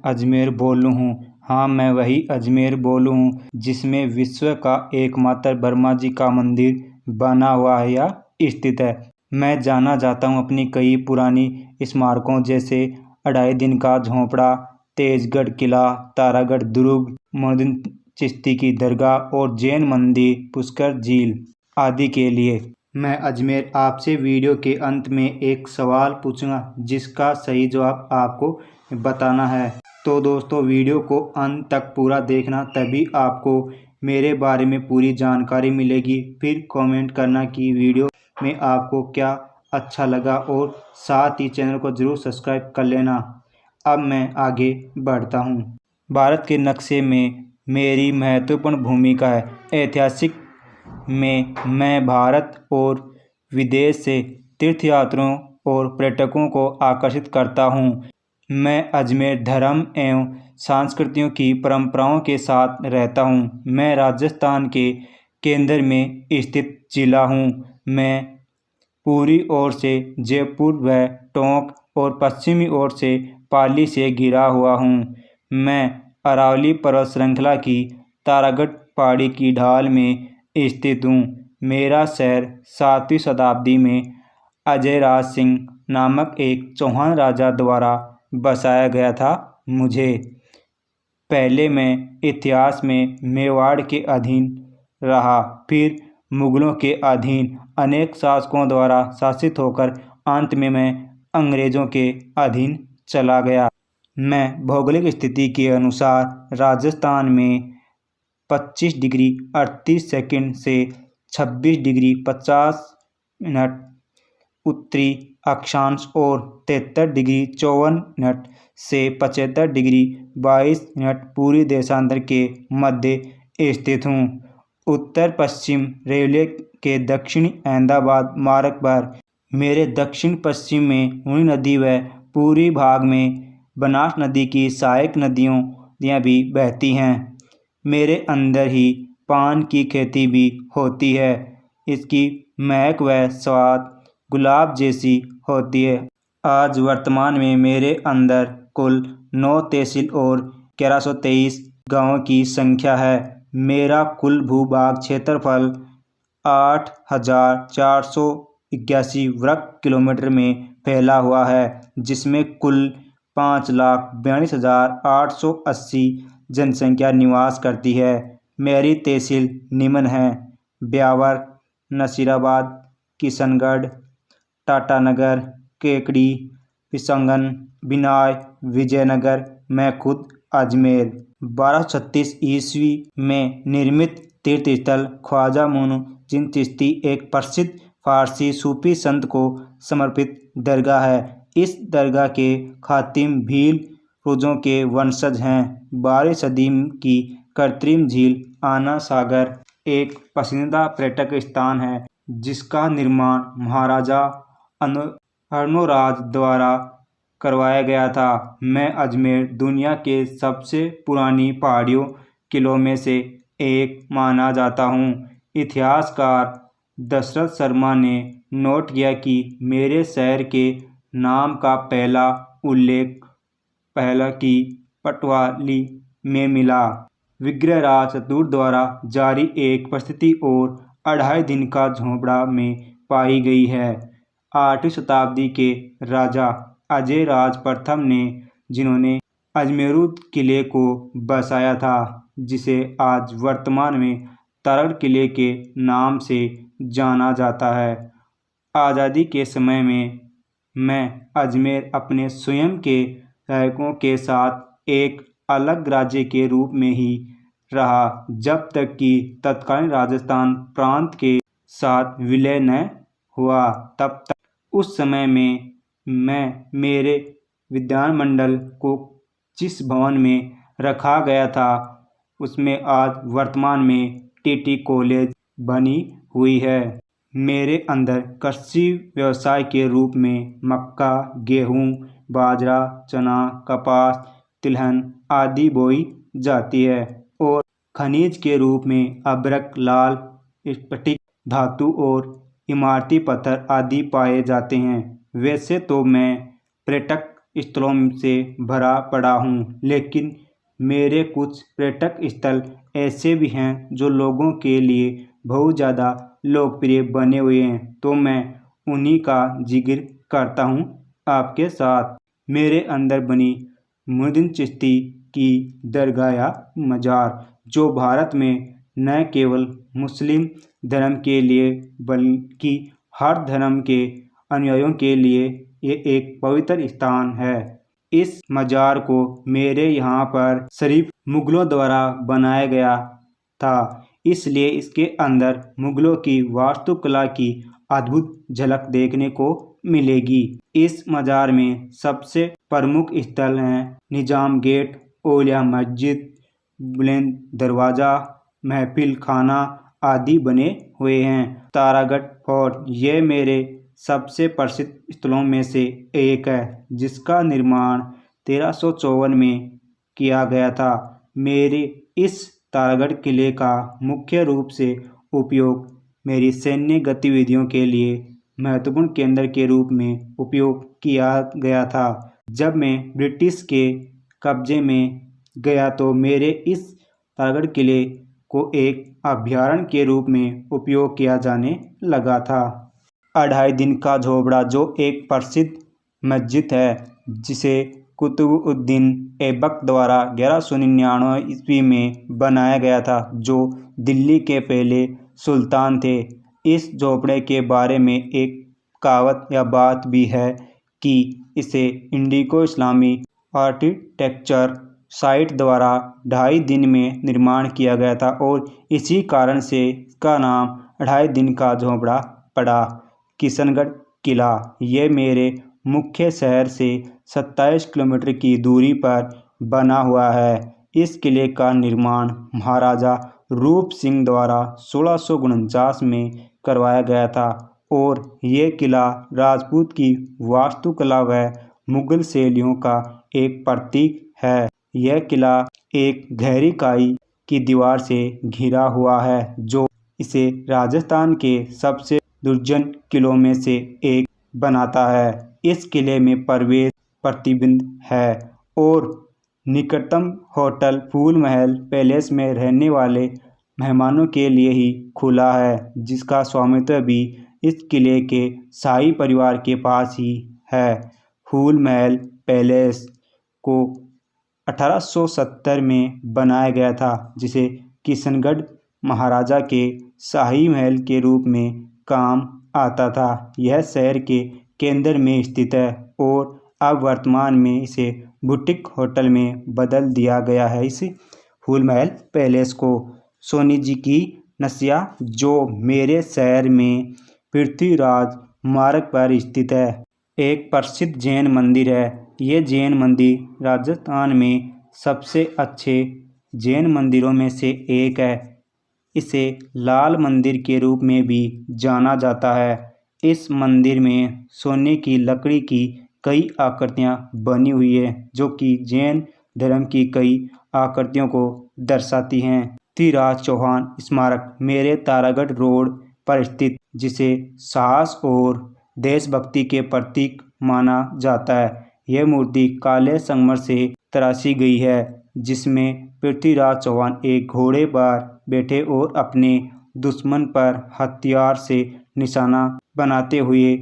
अजमेर बोलू हूँ। हाँ, मैं वही अजमेर बोलू हूँ जिसमें विश्व का एकमात्र ब्रह्मा जी का मंदिर बना हुआ है या स्थित है। मैं जाना चाहता हूँ अपनी कई पुरानी स्मारकों जैसे अढ़ाई दिन का झोंपड़ा, तेजगढ़ किला, तारागढ़ दुर्ग, मोहद्दीन चिश्ती की दरगाह और जैन मंदिर, पुष्कर झील आदि के लिए। मैं अजमेर आपसे वीडियो के अंत में एक सवाल पूछूंगा जिसका सही जवाब आपको बताना है। तो दोस्तों, वीडियो को अंत तक पूरा देखना, तभी आपको मेरे बारे में पूरी जानकारी मिलेगी। फिर कमेंट करना कि वीडियो में आपको क्या अच्छा लगा और साथ ही चैनल को ज़रूर सब्सक्राइब कर लेना। अब मैं आगे बढ़ता हूँ। भारत के नक्शे में मेरी महत्वपूर्ण भूमिका है। ऐतिहासिक में मैं भारत और विदेश से तीर्थयात्रियों और पर्यटकों को आकर्षित करता हूँ। मैं अजमेर धर्म एवं संस्कृतियों की परंपराओं के साथ रहता हूँ। मैं राजस्थान के केंद्र में स्थित जिला हूँ। मैं पूर्वी ओर से जयपुर व टोंक और पश्चिमी ओर से पाली से घिरा हुआ हूँ। मैं अरावली पर्वत श्रृंखला की तारागढ़ पहाड़ी की ढाल में स्थित हूँ। मेरा शहर 7वीं शताब्दी में अजयराज सिंह नामक एक चौहान राजा द्वारा बसाया गया था। मुझे पहले मैं इतिहास में मेवाड़ के अधीन रहा, फिर मुगलों के अधीन अनेक शासकों द्वारा शासित होकर अंत में मैं अंग्रेज़ों के अधीन चला गया। मैं भौगोलिक स्थिति के अनुसार राजस्थान में 25 डिग्री 38 सेकंड से 26 डिग्री 50 मिनट उत्तरी अक्षांश और 73 डिग्री 54 मिनट से 75 डिग्री 22 मिनट पूर्वी देशांतर के मध्य स्थित हूँ। उत्तर पश्चिम रेलवे के दक्षिणी अहमदाबाद मार्ग पर मेरे दक्षिण पश्चिम में हुगली नदी व पूर्वी भाग में बनास नदी की सहायक नदियाँ भी बहती हैं। मेरे अंदर ही पान की खेती भी होती है। इसकी महक व स्वाद गुलाब जैसी होती है। आज वर्तमान में मेरे अंदर कुल 9 तहसील और 1123 गाँवों की संख्या है। मेरा कुल भूभाग क्षेत्रफल 8,481 वर्ग किलोमीटर में फैला हुआ है, जिसमें कुल 5,42,880 जनसंख्या निवास करती है। मेरी तहसील निम्न हैं: ब्यावर, नसीराबाद, किशनगढ़, टाटानगर, केकड़ी, पिसंगन, बिनाय, विजयनगर। मैं खुद अजमेर 1236 ईस्वी में निर्मित तीर्थस्थल ख्वाजा मोइनुद्दीन चिश्ती एक प्रसिद्ध फारसी सूफी संत को समर्पित दरगाह है। इस दरगाह के खातिम भील फौजों के वंशज हैं। 12वीं सदी की कृत्रिम झील आना सागर एक पसंदीदा पर्यटक स्थान है, जिसका निर्माण महाराजा अर्णोराज द्वारा करवाया गया था। मैं अजमेर दुनिया के सबसे पुरानी पहाड़ियों किलों में से एक माना जाता हूँ। इतिहासकार दशरथ शर्मा ने नोट किया कि मेरे शहर के नाम का पहला उल्लेख पहला की पटवाली में मिला। विग्रहराज चतुर्थ द्वारा जारी एक प्रस्तुति और अढ़ाई दिन का झोंपड़ा में पाई गई है। 8वीं शताब्दी के राजा अजयराज प्रथम ने जिन्होंने अजमेरू किले को बसाया था, जिसे आज वर्तमान में तारागढ़ किले के नाम से जाना जाता है। आज़ादी के समय में मैं अजमेर अपने स्वयं के नायकों के साथ एक अलग राज्य के रूप में ही रहा, जब तक कि तत्कालीन राजस्थान प्रांत के साथ विलय न हुआ। तब तक उस समय में मैं मेरे विधानमंडल को जिस भवन में रखा गया था, उसमें आज वर्तमान में टीटी कॉलेज बनी हुई है। मेरे अंदर कृषि व्यवसाय के रूप में मक्का, गेहूँ, बाजरा, चना, कपास, तिलहन आदि बोई जाती है और खनिज के रूप में अभ्रक, लाल स्फटिक धातु और इमारती पत्थर आदि पाए जाते हैं। वैसे तो मैं पर्यटक स्थलों से भरा पड़ा हूँ, लेकिन मेरे कुछ पर्यटक स्थल ऐसे भी हैं जो लोगों के लिए बहुत ज़्यादा लोकप्रिय बने हुए हैं, तो मैं उन्हीं का जिक्र करता हूँ आपके साथ। मेरे अंदर बनी मुइनुद्दीन चिश्ती की दरगाह या मज़ार, जो भारत में न केवल मुस्लिम धर्म के लिए बल्कि हर धर्म के अनुयायियों के लिए ये एक पवित्र स्थान है। इस मज़ार को मेरे यहाँ पर सिर्फ मुग़लों द्वारा बनाया गया था, इसलिए इसके अंदर मुग़लों की वास्तुकला की अद्भुत झलक देखने को मिलेगी। इस मज़ार में सबसे प्रमुख स्थल हैं निज़ाम गेट, औलिया मस्जिद, बुलंद दरवाज़ा, महफिल खाना आदि बने हुए हैं। तारागढ़ फोर्ट ये मेरे सबसे प्रसिद्ध स्थलों में से एक है, जिसका निर्माण 1354 में किया गया था। मेरे इस तारागढ़ किले का मुख्य रूप से उपयोग मेरी सैन्य गतिविधियों के लिए महत्वपूर्ण केंद्र के रूप में उपयोग किया गया था। जब मैं ब्रिटिश के कब्जे में गया तो मेरे इस तारागढ़ किले को एक अभयारण्य के रूप में उपयोग किया जाने लगा था। 2.5 दिन का झोपड़ा, जो एक प्रसिद्ध मस्जिद है जिसे कुतुबुद्दीन ऐबक द्वारा 1199 ईस्वी में बनाया गया था, जो दिल्ली के पहले सुल्तान थे। इस झोपड़े के बारे में एक कहावत या बात भी है कि इसे इंडिको इस्लामी आर्किटेक्चर साइट द्वारा 2.5 दिन में निर्माण किया गया था और इसी कारण से इसका नाम 2.5 दिन का झोपड़ा पड़ा। किशनगढ़ किला ये मेरे मुख्य शहर से 27 किलोमीटर की दूरी पर बना हुआ है। इस किले का निर्माण महाराजा रूप सिंह द्वारा 1649 में करवाया गया था और ये किला राजपूत की वास्तुकला व मुगल शैलियों का एक प्रतीक है। यह किला एक गहरी खाई की दीवार से घिरा हुआ है, जो इसे राजस्थान के सबसे दुर्जन किलों में से एक बनाता है। इस किले में प्रवेश प्रतिबंध है और निकटतम होटल फूल महल पैलेस में रहने वाले मेहमानों के लिए ही खुला है, जिसका स्वामित्व भी इस किले के शाही परिवार के पास ही है। फूल महल पैलेस को 1870 में बनाया गया था, जिसे किशनगढ़ महाराजा के शाही महल के रूप में काम आता था। यह शहर के केंद्र में स्थित है और अब वर्तमान में इसे बुटीक होटल में बदल दिया गया है। इस फूल महल पैलेस को सोनी जी की नसिया, जो मेरे शहर में पृथ्वीराज मार्ग पर स्थित है, एक प्रसिद्ध जैन मंदिर है। ये जैन मंदिर राजस्थान में सबसे अच्छे जैन मंदिरों में से एक है। इसे लाल मंदिर के रूप में भी जाना जाता है। इस मंदिर में सोने की लकड़ी की कई आकृतियाँ बनी हुई हैं, जो कि जैन धर्म की कई आकृतियों को दर्शाती हैं। पृथ्वीराज चौहान स्मारक मेरे तारागढ़ रोड पर स्थित, जिसे साहस और देशभक्ति के प्रतीक माना जाता है। यह मूर्ति काले संगमरमर से तराशी गई है, जिसमें पृथ्वीराज चौहान एक घोड़े पर बैठे और अपने दुश्मन पर हथियार से निशाना बनाते हुए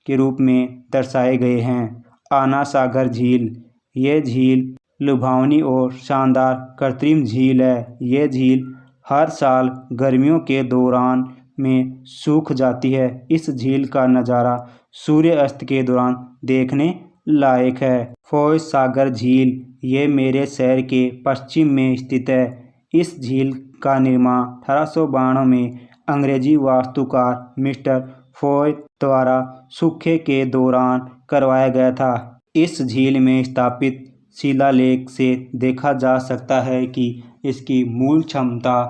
के रूप में दर्शाए गए हैं। आना सागर झील ये झील लुभावनी और शानदार कृत्रिम झील है। यह झील हर साल गर्मियों के दौरान में सूख जाती है। इस झील का नज़ारा सूर्य अस्त के दौरान देखने लायक है। फौज सागर झील ये मेरे शहर के पश्चिम में स्थित है। इस झील का निर्माण 1892 में अंग्रेजी वास्तुकार मिस्टर फॉय द्वारा सूखे के दौरान करवाया गया था। इस झील में स्थापित शिलालेख से देखा जा सकता है कि इसकी मूल क्षमता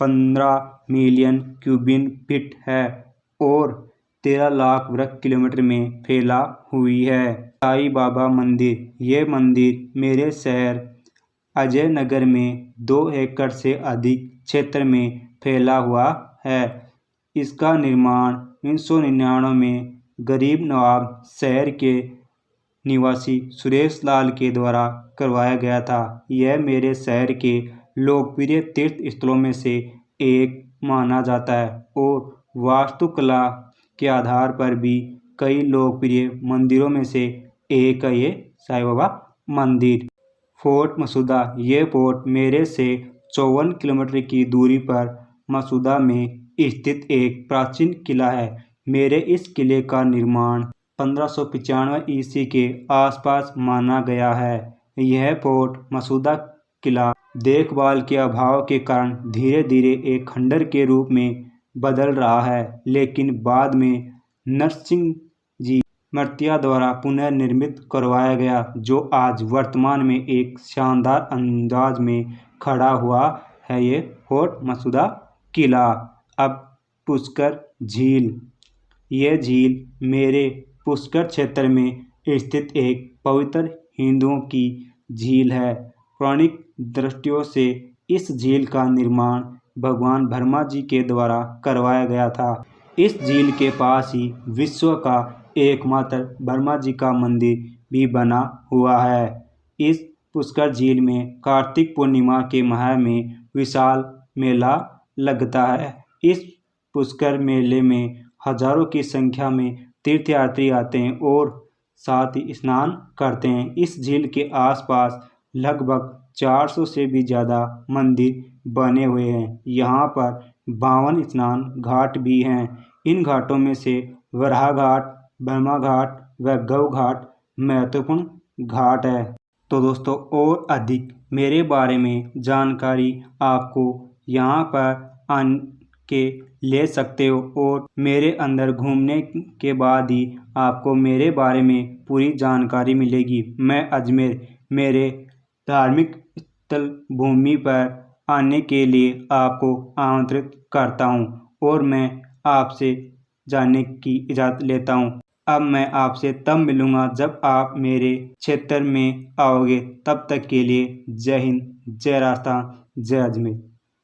15 मिलियन क्यूबिक फीट है और 13 लाख वर्ग किलोमीटर में फैला हुई है। साईं बाबा मंदिर ये मंदिर मेरे शहर अजय नगर में 2 एकड़ से अधिक क्षेत्र में फैला हुआ है। इसका निर्माण 1999 में गरीब नवाब शहर के निवासी सुरेश लाल के द्वारा करवाया गया था। यह मेरे शहर के लोकप्रिय तीर्थ स्थलों में से एक माना जाता है और वास्तुकला के आधार पर भी कई लोकप्रिय मंदिरों में से एक है ये साईं बाबा मंदिर। फोर्ट मसूदा, ये फोर्ट मेरे से 54 किलोमीटर की दूरी पर मसूदा में स्थित एक प्राचीन किला है। मेरे इस किले का निर्माण 1595 ईस्वी के आसपास माना गया है। यह फोर्ट मसूदा किला देखभाल के अभाव के कारण धीरे धीरे एक खंडर के रूप में बदल रहा है, लेकिन बाद में नरसिंह जी मर्तिया द्वारा पुनर्निर्मित करवाया गया, जो आज वर्तमान में एक शानदार अंदाज में खड़ा हुआ है ये फोर्ट मसूदा किला। अब पुष्कर झील, ये झील मेरे पुष्कर क्षेत्र में स्थित एक पवित्र हिंदुओं की झील है। पौराणिक दृष्टियों से इस झील का निर्माण भगवान ब्रह्मा जी के द्वारा करवाया गया था। इस झील के पास ही विश्व का एकमात्र ब्रह्मा जी का मंदिर भी बना हुआ है। इस पुष्कर झील में कार्तिक पूर्णिमा के माह में विशाल मेला लगता है। इस पुष्कर मेले में हजारों की संख्या में तीर्थयात्री आते हैं और साथ ही स्नान करते हैं। इस झील के आसपास लगभग 400 से भी ज़्यादा मंदिर बने हुए हैं। यहाँ पर 52 स्नान घाट भी हैं। इन घाटों में से वराह घाट, ब्रह्मा घाट व गौ घाट महत्वपूर्ण घाट है। तो दोस्तों, और अधिक मेरे बारे में जानकारी आपको यहाँ पर आन के ले सकते हो और मेरे अंदर घूमने के बाद ही आपको मेरे बारे में पूरी जानकारी मिलेगी। मैं अजमेर मेरे धार्मिक स्थल भूमि पर आने के लिए आपको आमंत्रित करता हूँ और मैं आपसे जाने की इजाज़त लेता हूँ। अब मैं आपसे तब मिलूँगा जब आप मेरे क्षेत्र में आओगे। तब तक के लिए जय हिंद, जय राजस्थान, जय अजमेर।